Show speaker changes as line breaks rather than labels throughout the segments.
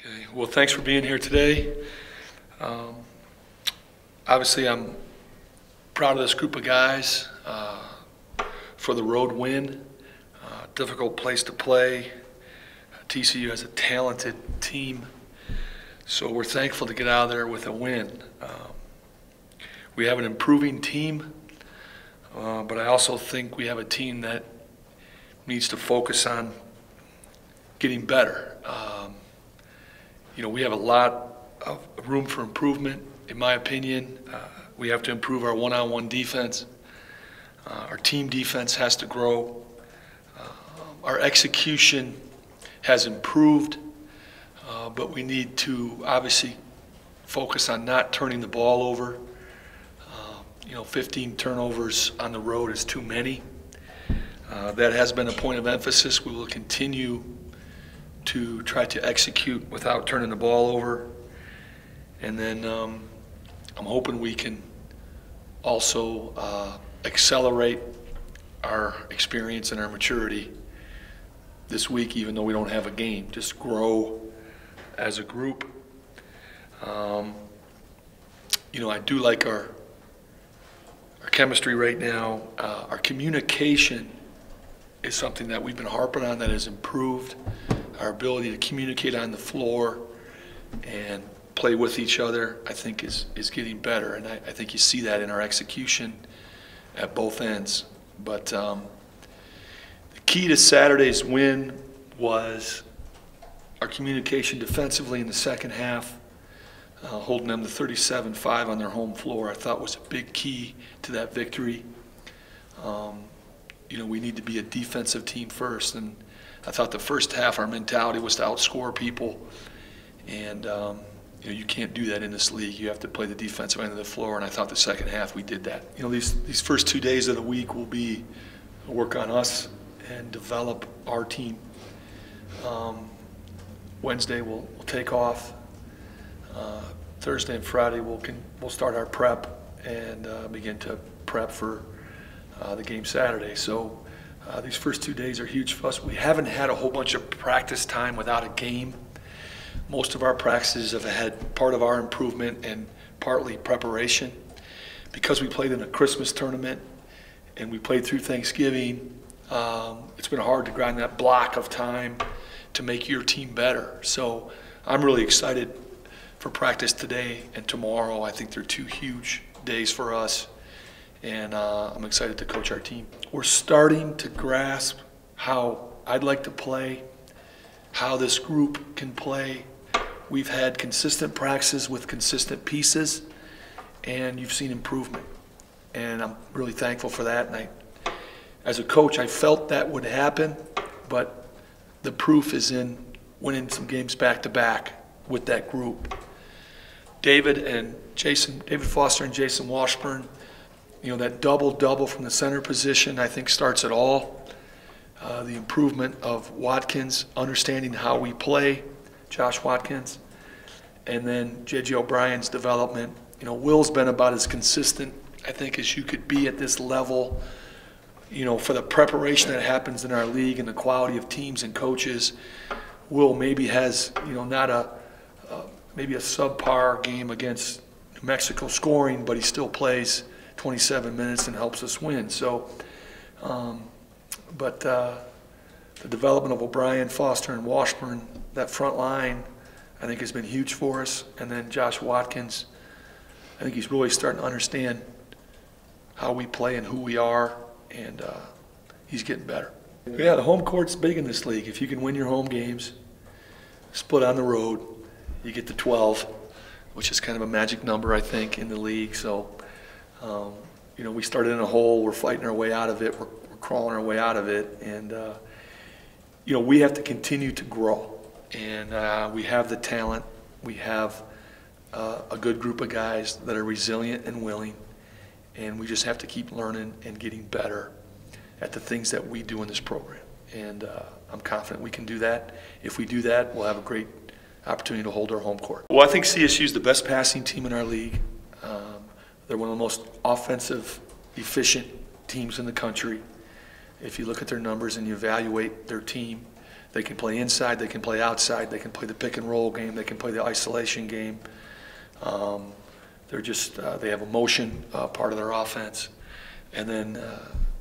Okay. Well, thanks for being here today. Um, Obviously, I'm proud of this group of guys for the road win. Difficult place to play. TCU has a talented team, so we're thankful to get out of there with a win. We have an improving team, but I also think we have a team that needs to focus on getting better. We have a lot of room for improvement, in my opinion. We have to improve our one-on-one defense. Our team defense has to grow. Our execution has improved, but we need to obviously focus on not turning the ball over. 15 turnovers on the road is too many. That has been a point of emphasis. We will continue to try to execute without turning the ball over. And then I'm hoping we can also accelerate our experience and our maturity this week, even though we don't have a game. Just grow as a group. I do like our chemistry right now. Our communication is something that we've been harping on that has improved. Our ability to communicate on the floor and play with each other, I think, is getting better. And I think you see that in our execution at both ends. But the key to Saturday's win was our communication defensively in the second half, holding them to 37-5 on their home floor. I thought was a big key to that victory. We need to be a defensive team first, and I thought the first half our mentality was to outscore people, and you can't do that in this league. You have to play the defensive end of the floor, and I thought the second half we did that. These first 2 days of the week will be work on us and develop our team. Wednesday we'll take off. Thursday and Friday we'll start our prep and begin to prep for the game Saturday. So these first 2 days are huge for us. We haven't had a whole bunch of practice time without a game. Most of our practices have had part of our improvement and partly preparation. Because we played in a Christmas tournament and we played through Thanksgiving, it's been hard to grind that block of time to make your team better. So I'm really excited for practice today and tomorrow. I think they're 2 huge days for us, and I'm excited to coach our team. We're starting to grasp how I'd like to play, how this group can play. We've had consistent practices with consistent pieces, and you've seen improvement. And I'm really thankful for that. And as a coach, I felt that would happen, but the proof is in winning some games back-to-back with that group. David Foster and Jason Washburn, that double-double from the center position, I think starts it all. The improvement of Watkins, understanding how we play, Josh Watkins, and then J.J. O'Brien's development. Will's been about as consistent, I think, as you could be at this level. For the preparation that happens in our league and the quality of teams and coaches, Will maybe has, not maybe a subpar game against New Mexico scoring, but he still plays 27 minutes and helps us win. So, the development of O'Brien, Foster, and Washburn, that front line, I think has been huge for us. And then Josh Watkins, I think he's really starting to understand how we play and who we are, and he's getting better. Yeah, the home court's big in this league. If you can win your home games, split on the road, you get to 12, which is kind of a magic number, I think, in the league. So, we started in a hole. We're fighting our way out of it. We're crawling our way out of it. And, we have to continue to grow. And we have the talent. We have a good group of guys that are resilient and willing. And we just have to keep learning and getting better at the things that we do in this program. And I'm confident we can do that. If we do that, we'll have a great opportunity to hold our home court. Well, I think CSU is the best passing team in our league. They're one of the most offensive, efficient teams in the country. If you look at their numbers and you evaluate their team, They can play inside, they can play outside, they can play the pick and roll game, they can play the isolation game. They have a motion part of their offense. And then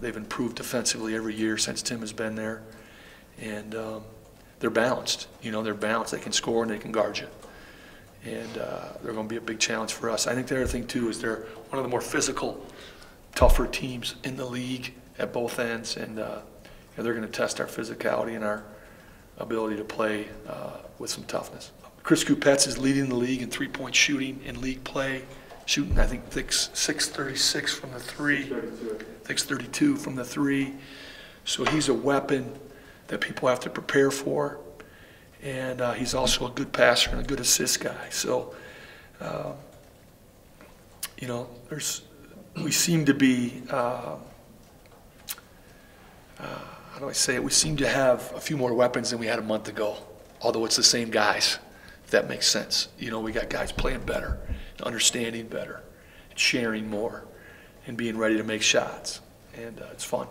they've improved defensively every year since Tim has been there. And they're balanced. They're balanced. They can score and they can guard you. And they're going to be a big challenge for us. I think the other thing, too, is they're one of the more physical, tougher teams in the league at both ends. And they're going to test our physicality and our ability to play with some toughness. Chris Kupets is leading the league in three-point shooting in league play, shooting, I think, 636 from the three, 632 from the three. So he's a weapon that people have to prepare for. And he's also a good passer and a good assist guy. So, we seem to be, how do I say it? We seem to have a few more weapons than we had a month ago, although it's the same guys, if that makes sense. We got guys playing better, understanding better, and sharing more, and being ready to make shots. And it's fun.